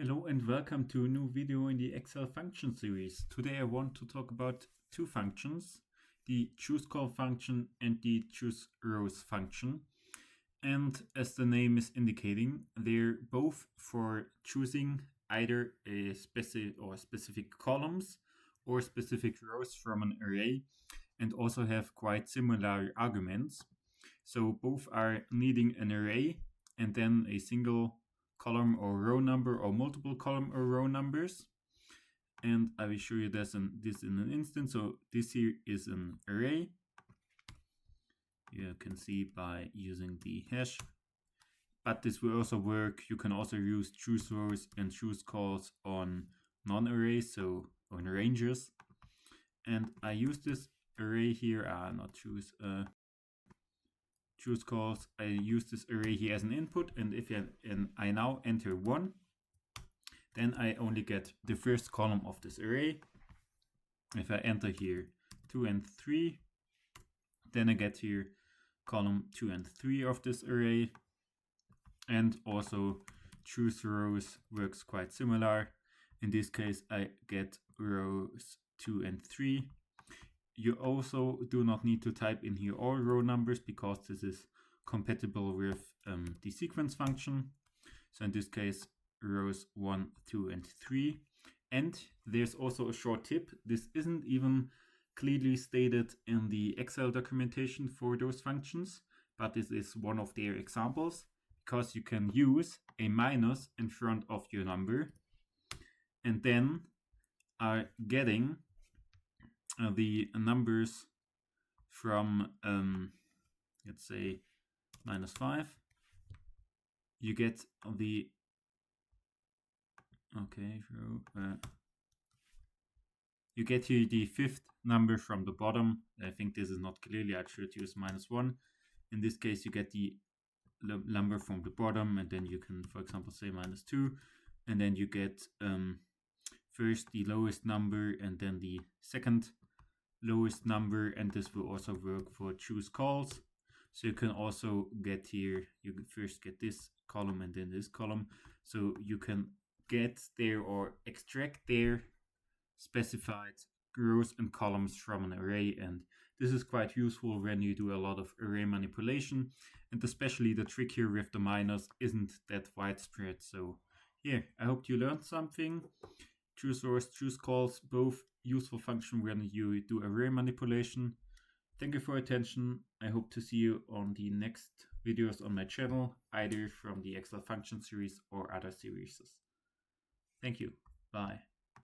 Hello and welcome to a new video in the Excel function series. Today I want to talk about two functions, the CHOOSECOL function and the CHOOSEROWS function. And as the name is indicating, they're both for choosing either a specific columns or specific rows from an array, and also have quite similar arguments. So both are needing an array and then a single column or row number or multiple column or row numbers. And I will show you this in an instant. So this here is an array. You can see by using the hash. But this will also work. You can also use CHOOSEROWS and CHOOSECOLS on non-arrays, so on ranges. And I use this array here, CHOOSECOLS. I use this array here as an input, and if I now enter 1, then I only get the first column of this array. If I enter here 2 and 3, then I get here column 2 and 3 of this array. And also CHOOSEROWS works quite similar. In this case, I get rows 2 and 3. You also do not need to type in here all row numbers because this is compatible with the sequence function. So in this case, rows 1, 2, and 3. And there's also a short tip. This isn't even clearly stated in the Excel documentation for those functions, but this is one of their examples because you can use a minus in front of your number and then are getting the numbers from, let's say, -5. You get the, you get here the fifth number from the bottom. I think this is not clearly, I should use -1. In this case, you get the number from the bottom, and then you can, for example, say -2, and then you get first the lowest number and then the second lowest number, and this will also work for CHOOSECOLS. So you can also get here, you can first get this column and then this column. So you can get there or extract their specified rows and columns from an array, and this is quite useful when you do a lot of array manipulation, and especially the trick here with the minus isn't that widespread. So yeah, I hope you learned something. CHOOSEROWS, CHOOSECOLS, both useful function when you do array manipulation. Thank you for your attention. I hope to see you on the next videos on my channel, either from the Excel function series or other series. Thank you. Bye.